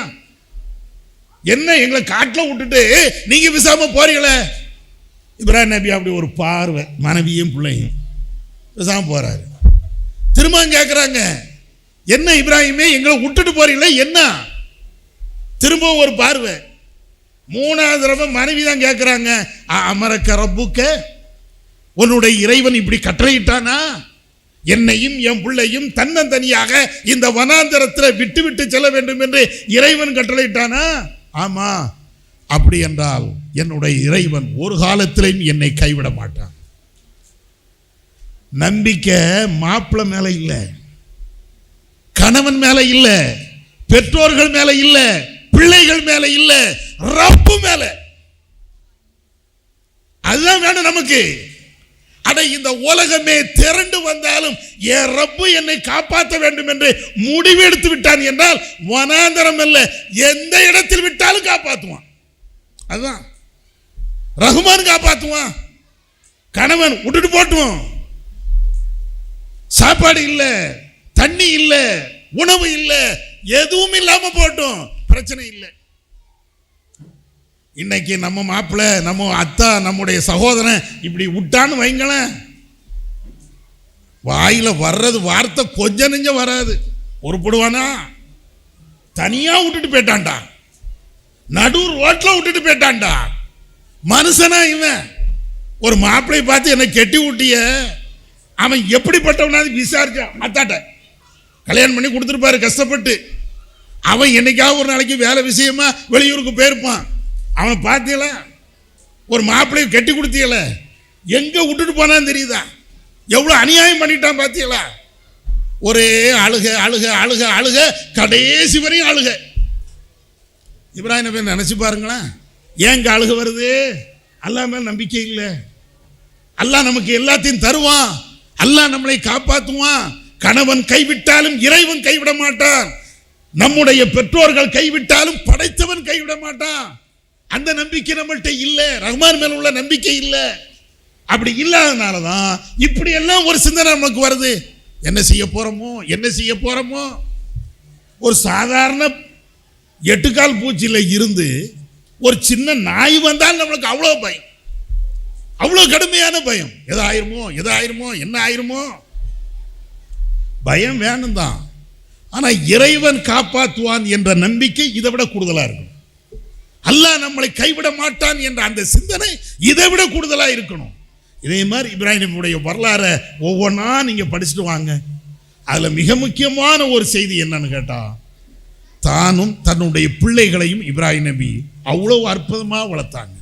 என்ன எங்களை காட்டில் விட்டுட்டு நீங்க விசாம போறீங்களே? இப்ராஹிம் நபி அப்படி ஒரு பார்வை, மனைவியும் பிள்ளையும் விசாம போறாரு. திரும்ப கேட்கிறாங்க, என்ன இப்ராஹிமே எங்களை விட்டுட்டு போறீங்களே, என்ன? திரும்பவும் ஒரு பார்வை. மூணாவது தடவை மனைவி தான் கேட்கிறாங்க, அமரக்க ரப்புக்க, உன்னுடைய இறைவன் இப்படி கட்டளையிட்டானா? என்னையும் என் பிள்ளையும் தன்னந்தனியாக இந்த வனாந்தரத்தில் விட்டு விட்டு செல்ல வேண்டும் என்று இறைவன் கட்டளையிட்டானா? ஆமா. அப்படி என்றால் என்னுடைய இறைவன் ஒரு காலத்திலும் என்னை கைவிட மாட்டான். நம்பிக்கை மாப்பிள்ளை மேல இல்ல, கணவன் மேல இல்ல, பெற்றோர்கள் மேல இல்ல, பிள்ளைகள் மேல இல்ல, ரப்பு மேல. அதுதான் வேணும் நமக்கு. அட, இந்த உலகமே திரண்டு வந்தாலும் என் ரப்பு என்னை காப்பாற்ற வேண்டும் என்று முடிவெடுத்து விட்டான் என்றால் வனாந்தரம் அல்ல, எந்த இடத்தில் விட்டாலும் காப்பாற்றுவான். அதுதான் ரஹ்மான் காப்பாற்றுவான். கணவன் விட்டுட்டு போட்டுவான். சாப்பாடு இல்ல, தண்ணி இல்ல, உணவு இல்ல, எதுவும் இல்லாம போட்டும், பிரச்சனை இல்லை. இன்னைக்கு நம்ம மாப்பிள்ளை, நம்ம அத்தா, நம்முடைய சகோதரன் இப்படி விட்டான்னு வைங்களேன், வாயில வர்றது வார்த்தை கொஞ்சம் நெஞ்சம் வராது. உருப்படுவானா? தனியா விட்டுட்டு போயிட்டான்டா, நடு ரோட்ல விட்டுட்டு போயிட்டான்டா. மனுஷனா இவன்? ஒரு மாப்பிள்ளை பார்த்து என்னை கெட்டி விட்டிய, அவன் எப்படிப்பட்டவனாவது விசாரிச்சான். அத்தாட்ட கல்யாணம் பண்ணி கொடுத்துருப்பாரு கஷ்டப்பட்டு. அவன் என்னைக்காவது ஒரு நாளைக்கு வேலை விஷயமா வெளியூருக்கு போயிருப்பான். அவன் பார்த்தீங்கள, ஒரு மாப்பிள்ளையை கட்டி கொடுத்தீங்கள, எங்க விட்டுட்டு போனான்னு தெரியுதா? எவ்வளவு அநியாயம் பண்ணிட்டான் பார்த்தீங்களா? ஒரே அழுக அழுக அழுக அழுக, கடைசி வரையும் அழுக. இப்ராஹிம் நபி நினைச்சு பாருங்களேன், ஏங்க அழுக வருது? அல்லாஹ் மேல் நம்பிக்கை இல்லை. அல்லாஹ் நமக்கு எல்லாத்தையும் தருவான், அல்லாஹ் நம்மளை காப்பாற்றுவான். கணவன் கைவிட்டாலும் இறைவன் கைவிட மாட்டான். நம்முடைய பெற்றோர்கள் கைவிட்டாலும் படைத்தவன் கைவிட மாட்டான். அந்த நம்பிக்கை நம்மள்கிட்ட இல்ல, ரஹ்மான் மேல உள்ள நம்பிக்கை இல்ல. அப்படி இல்லாதனால தான் இப்படி எல்லாம் ஒரு சிந்தனை நமக்கு வருது. என்ன செய்ய போறோமோ. ஒரு சாதாரண 8 கால் பூச்சியில இருந்து ஒரு சின்ன நாய் வந்தால் நம்மளுக்கு அவ்வளோ பயம், அவ்வளோ கடுமையான பயம். எதாயிருமோ என்ன ஆயிருமோ. பயம் வேணும் தான், ஆனா இறைவன் காப்பாற்றுவான் என்ற நம்பிக்கை இதை விட கூடுதலா இருக்கும். அல்லாஹ் நம்மளை கைவிட மாட்டான் என்ற அந்த சிந்தனை இதை விட கூடுதலா இருக்கணும். இதே மாதிரி இப்ராஹிம் நபியுடைய வரலாறை ஒவ்வொன்றா நீங்க படிச்சுட்டு வாங்க. அதுல மிக முக்கியமான ஒரு செய்தி என்னன்னு கேட்டா, தானும் தன்னுடைய பிள்ளைகளையும் இப்ராஹிம் நபி அவ்வளவு அற்புதமா வளர்த்தாங்க.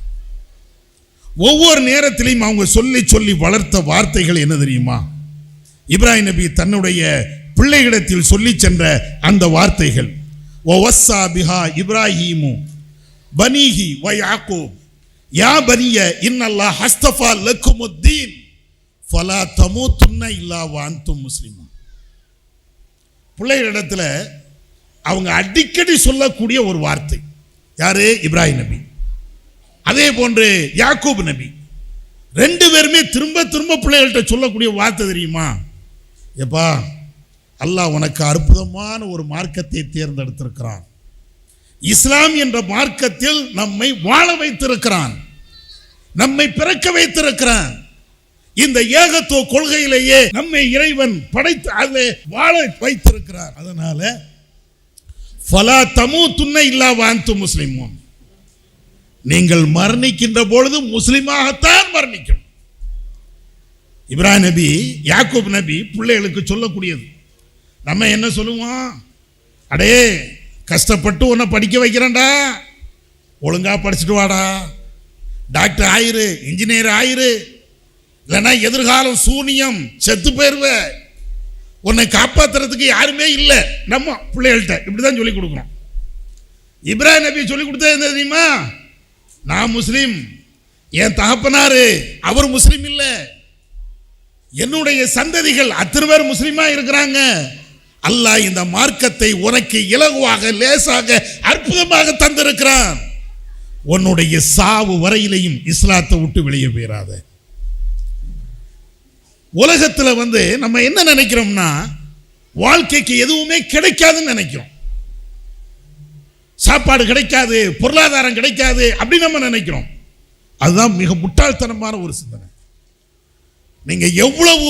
ஒவ்வொரு நேரத்திலையும் அவங்க சொல்லி வளர்த்த வார்த்தைகள் என்ன தெரியுமா? இப்ராஹிம் நபி தன்னுடைய பிள்ளைகளிடத்தில் சொல்லி சென்ற அந்த வார்த்தைகள், வஸ்ஸா பிஹா இப்ராஹீமு பனீஹி வ யாக்கூப் யா பனிய இன்னல்லாஹ் ஹஸ்தஃபா லக்குமுத்தீன் ஃபலா தமூதுன்ன இல்லா வ அன்தும் முஸ்லிமூன். பிள்ளைகளிடத்துல அவங்க அடிக்கடி சொல்லக்கூடிய ஒரு வார்த்தை யாரு? இப்ராஹிம் நபி. அதே போன்று யாக்கூப் நபி. 2 பேருமே திரும்ப பிள்ளைகள்கிட்ட சொல்லக்கூடிய வார்த்தை தெரியுமா? எப்பா, அல்லாஹ் உனக்கு அற்புதமான ஒரு மார்க்கத்தை தேர்ந்தெடுத்திருக்கிறான். இஸ்லாம் என்ற மார்க்கத்தில் நம்மை வாழ வைத்திருக்கிறான், நம்மை பிறக்க வைத்திருக்கிறான். இந்த ஏகத்துவ கொள்கையிலேயே நம்மை இறைவன் படைத்து அதை வாழ வைத்திருக்கிறார். அதனால ஃபலா தமூதுன்ன இல்லா வ அன்தும் முஸ்லிமூன், நீங்கள் மரணிக்கின்ற பொழுது முஸ்லிமாகத்தான் மரணிக்கணும். இப்ராஹிம் நபி, யாக்கூப் நபி பிள்ளைகளுக்கு சொல்லக்கூடியது. நம்ம என்ன சொல்லுவோம்? அடே, கஷ்டப்பட்டு உன்னை படிக்க வைக்கிறேன்டா, ஒழுங்கா படிச்சுட்டு வாடா, டாக்டர் ஆயிரு, இன்ஜினியர் ஆயிரு, இல்லைன்னா எதிர்காலம் சூனியம், செத்து போயிருவ, உன்னை காப்பாத்துறதுக்கு யாருமே இல்லை. நம்ம பிள்ளைகள்கிட்ட இப்படிதான் சொல்லி கொடுக்குறோம். இப்ராஹிம் நபி சொல்லி கொடுத்தது என்ன தெரியுமா? நான் முஸ்லீம், என் தகப்பனாரு அவர் முஸ்லீம் இல்லை, என்னுடைய சந்ததிகள் அத்தனை பேர் முஸ்லீமா இருக்கிறாங்க. அல்லாஹ் இந்த மார்க்கத்தை உனக்கு இலகுவாக, லேசாக, அற்புதமாக தந்திருக்கிறான். உன்னுடைய சாவு வரையிலையும் இஸ்லாத்தை விட்டு வெளியே போயிடாத. உலகத்துல நம்ம என்ன நினைக்கிறோம்னா, வாழ்க்கைக்கு எதுவுமே கிடைக்காதுன்னு நினைக்கிறோம். சாப்பாடு கிடைக்காது, பொருளாதாரம் கிடைக்காது அப்படி நம்ம நினைக்கிறோம். அதுதான் மிக முட்டாள்தனமான ஒரு சிந்தனை. நீங்க எவ்வளவு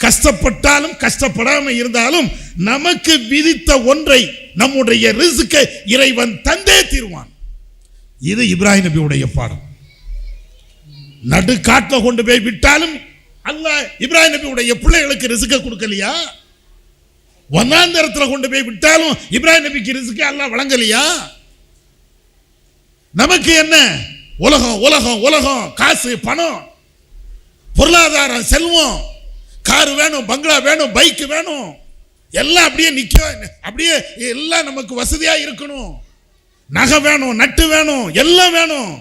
கஷ்டப்பட்டாலும் கஷ்டப்படாம இருந்தாலும் நமக்கு விதித்த ஒன்றை, நம்முடைய ரிஸ்கை இறைவன் தந்தே தீர்வான். இது இப்ராஹிம் நபியுடைய பாடம். நடுக்காட்டில் கொண்டு போய் விட்டாலும் அல்லாஹ் இப்ராஹிம் நபியுடைய பிள்ளைகளுக்கு ரிஸ்கை கொடுக்கலையா? வனாந்தரத்தில் கொண்டு போய் விட்டாலும் இப்ராஹிம் நபிக்கு ரிஸ்கை அல்லாஹ் வழங்கலையா? நமக்கு என்ன? உலகம் உலகம் உலகம், காசு, பணம், பொருளாதாரம், செல்வம், கார் வேணும், பங்களா வேணும், பைக் வேணும், எல்லாம் அப்படியே நிக்க, அப்படியே எல்லாம் நமக்கு வசதியா இருக்கணும். நகை வேணும், நட்டு வேணும், எல்லாம் வேணும்.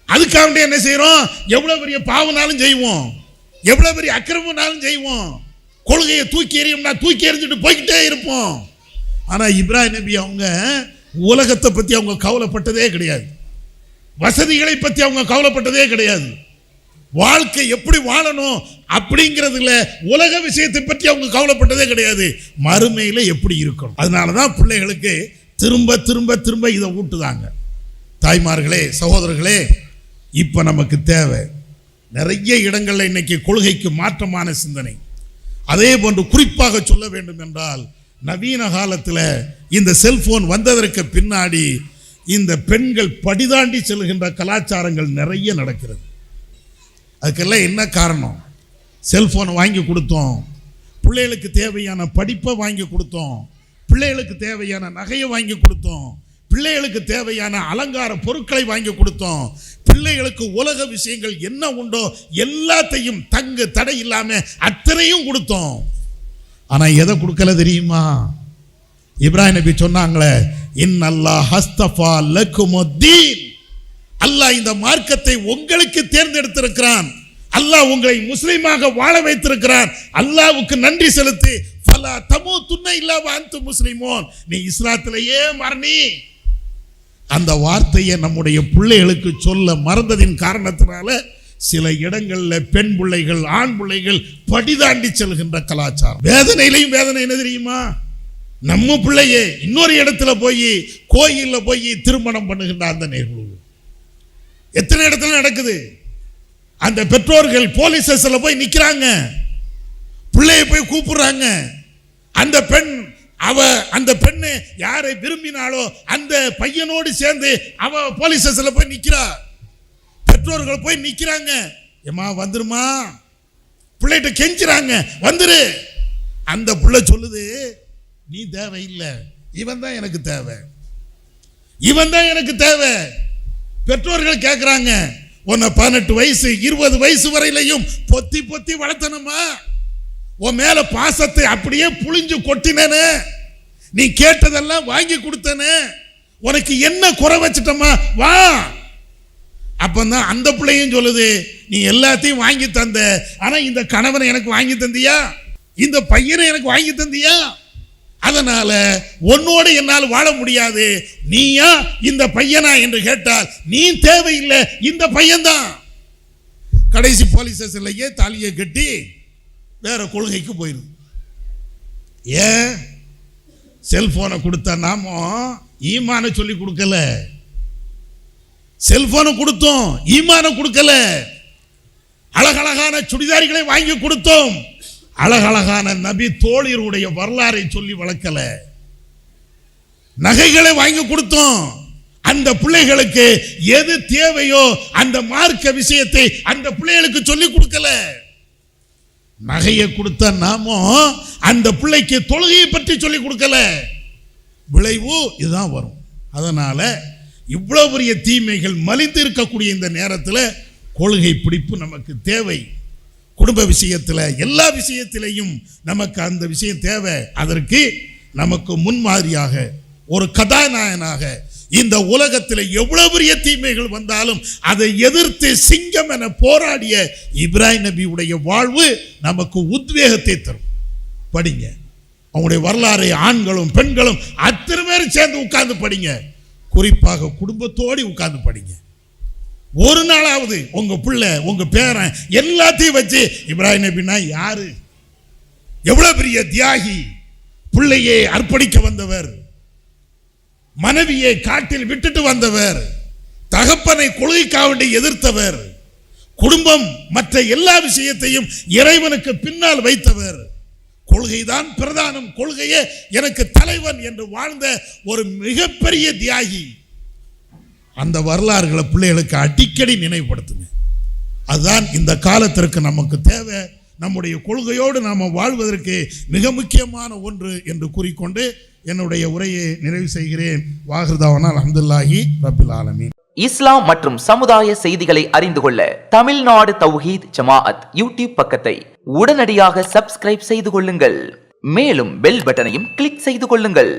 அதுக்காக என்ன செய்யறோம்? எவ்வளவு பெரிய பாவனாலும் செய்வோம், எவ்வளவு பெரிய அக்கிரமனாலும் செய்வோம். கொள்கையை தூக்கி எறியும்னா தூக்கி எறிஞ்சிட்டு போய்கிட்டே இருப்போம். ஆனா இப்ராஹிம் நபி அவங்க உலகத்தை பத்தி அவங்க கவலைப்பட்டதே கிடையாது, வசதிகளை பத்தி அவங்க கவலைப்பட்டதே கிடையாது. வாழ்க்கை எப்படி வாழணும் அப்படிங்கிறதுல உலக விஷயத்தை பற்றி அவங்க கவலைப்பட்டதே கிடையாது, மறுமையில எப்படி இருக்கணும். அதனாலதான் பிள்ளைகளுக்கு திரும்ப திரும்ப திரும்ப இதை ஊட்டுதாங்க. தாய்மார்களே, சகோதரர்களே, இப்ப நமக்கு தேவை நிறைய இடங்கள்ல இன்னைக்கு கொள்கைக்கு மாற்றமான சிந்தனை. அதே போன்று குறிப்பாக சொல்ல வேண்டும் என்றால், நவீன காலத்தில் இந்த செல்போன் வந்ததற்கு பின்னாடி இந்த பெண்கள் படிதாண்டி செல்கின்ற கலாச்சாரங்கள் நிறைய நடக்கிறது. அதுக்கெல்லாம் என்ன காரணம்? செல்போன் வாங்கி கொடுத்தோம், பிள்ளைகளுக்கு தேவையான படிப்பை வாங்கி கொடுத்தோம், பிள்ளைகளுக்கு தேவையான நகையை வாங்கி கொடுத்தோம், பிள்ளைகளுக்கு தேவையான அலங்கார பொருட்களை வாங்கி கொடுத்தோம், பிள்ளைகளுக்கு உலக விஷயங்கள் என்ன உண்டோ எல்லாத்தையும் தங்கு தடை இல்லாம அத்தனையும் கொடுத்தோம். ஆனா எதை கொடுக்கல தெரியுமா? இப்ராஹிம் நபி சொன்னாங்களே, இன்னல்லாஹ் ஹஸ்தஃபா லக்குமுத்தீன், அல்லாஹ் இந்த மார்க்கத்தை உங்களுக்கு தேர்ந்தெடுத்திருக்கிறான், அல்லாஹ் உங்களை முஸ்லிமாக வாழ வைத்திருக்கிறான், அல்லாஹ்வுக்கு நன்றி செலுத்து. ஃபலா தமூதுன்ன இல்லா வ அன்தும் முஸ்லிமூன், நீ இஸ்லாத்திலேயே மரணி. அந்த வார்த்தையை நம்முடைய பிள்ளைகளுக்கு சொல்ல மறந்ததின் காரணத்தினால சில இடங்கள்ல பெண் பிள்ளைகள் ஆண் பிள்ளைகள் படிதாண்டி செல்கின்ற கலாச்சாரம். வேதனையிலையும் வேதனை என்ன தெரியுமா? நம்ம பிள்ளையே இன்னொரு இடத்துல போய் கோயில்ல போய் திருமணம் பண்ணுகின்ற அந்த நிகழ்வு எத்தனை இடத்துல நடக்குது. அந்த பெற்றோர்கள் போலீஸ் ஸ்டேஷன்ல போய் நிக்கிறாங்க, பிள்ளையை போய் கூப்பிடுறாங்க. அந்த பெண்ணு யாரை விரும்பினாலோ அந்த பையனோடு சேர்ந்து அவ போலீஸ் ஸ்டேஷன்ல போய் நிக்கிறா. பெற்றோர்கள் போய் நிக்கிறாங்க, ஏமா வந்துருமா, பிள்ளைகிட்ட கெஞ்சுறாங்க, வந்துரு. அந்த பிள்ளை சொல்லுது, நீ தேவையில்லை, இவன் தான் எனக்கு தேவை, இவன் தான் எனக்கு தேவை. பெற்றோர்கள் கேட்கிறாங்க, உன்னை 18 வயசு 20 வயசு வரையிலையும் பொத்தி பொத்தி வளர்த்தணுமா? உன் மேல பாசத்தை அப்படியே புளிஞ்சு கொட்டினேன்னு, நீ கேட்டதெல்லாம் வாங்கி கொடுத்தனே, உனக்கு என்ன குறை வச்சிட்டமா, வா. அப்பதான் அந்த பிள்ளையும் சொல்லுது, நீ எல்லாத்தையும் வாங்கி தந்த, ஆனா இந்த கணவனை எனக்கு வாங்கி தந்தியா, இந்த பையனை எனக்கு வாங்கி தந்தியா, அதனால உன்னோடு என்னால் வாழ முடியாது, நீயா இந்த பையனா என்று கேட்டால் நீ தேவையில்லை, இந்த பையன்தான். கடைசி போலீஸ் ஸ்டேஷன்லயே தாலியை கட்டி வேற கொள்கைக்கு போயிருது. ஏன்? செல்போனை கொடுத்த நாம ஈமான சொல்லி கொடுக்கல, செல்போனை கொடுத்தோம், ஈமான கொடுக்கல. அழகழகான சுடிதாரிகளை வாங்கி கொடுத்தோம், அழகழகான நபி தோழியருடைய வரலாறை சொல்லி வளர்க்கல. நகைகளை வாங்கி கொடுத்தோம், அந்த பிள்ளைகளுக்கு எது தேவையோ அந்த மார்க்க விஷயத்தை அந்த பிள்ளைகளுக்கு சொல்லி கொடுக்கல. நகையை கொடுத்த நாமோ அந்த பிள்ளைக்கு தொழுகையை பற்றி சொல்லி கொடுக்கல. விளைவு இதுதான் வரும். அதனால இவ்வளவு பெரிய தீமைகள் மலிந்து இருக்கக்கூடிய இந்த நேரத்தில் கொள்கை பிடிப்பு நமக்கு தேவை. குடும்ப விஷயத்தில் எல்லா விஷயத்திலையும் நமக்கு அந்த விஷயம் தேவை. அதற்கு நமக்கு முன்மாதிரியாக ஒரு கதாநாயகனாக இந்த உலகத்தில் எவ்வளவு பெரிய தீமைகள் வந்தாலும் அதை எதிர்த்து சிங்கம் என போராடிய இப்ராஹிம் நபியுடைய வாழ்வு நமக்கு உத்வேகத்தை தரும். படிங்க, அவங்களுடைய வரலாறை ஆண்களும் பெண்களும் அத்தனை பேர் சேர்ந்து உட்கார்ந்து படிங்க. குறிப்பாக குடும்பத்தோடு உட்கார்ந்து படிங்க. ஒரு நாளாவது உங்க பிள்ளை உங்க பேரன் எல்லாத்தையும் வச்சு இப்ராஹிம் நபினா யாரு, எவ்வளவு பெரிய தியாகி, பிள்ளையை அர்ப்பணிக்க வந்தவர், மனைவியை காட்டில் விட்டுட்டு வந்தவர், தகப்பனை கொள்கைக்காக எதிர்த்தவர், குடும்பம் மற்ற எல்லா விஷயத்தையும் இறைவனுக்கு பின்னால் வைத்தவர், கொள்கைதான் பிரதானம், கொள்கையே எனக்கு தலைவன் என்று வாழ்ந்த ஒரு மிகப்பெரிய தியாகி. அந்த வரலாறுகளை பிள்ளைகளுக்கு அடிக்கடி நினைவுபடுத்துங்க. அதுதான் இந்த காலத்திற்கு நமக்கு தேவை. நம்முடைய கொள்கையோடு நாம் வாழ்வதற்கு மிக முக்கியமான ஒன்று என்று கூறிக்கொண்டு என்னுடைய உரையை நிறைவு செய்கிறேன். வாஹிர்தாவானா அல்ஹம்துலில்லாஹி ரப்பில் ஆலமீன். இஸ்லாம் மற்றும் சமுதாய செய்திகளை அறிந்து கொள்ள தமிழ்நாடு தௌஹீத் ஜமாஅத் யூடியூப் பக்கத்தை உடனடியாக சப்ஸ்கிரைப் செய்து கொள்ளுங்கள். மேலும் பெல் பட்டனையும் கிளிக் செய்து கொள்ளுங்கள்.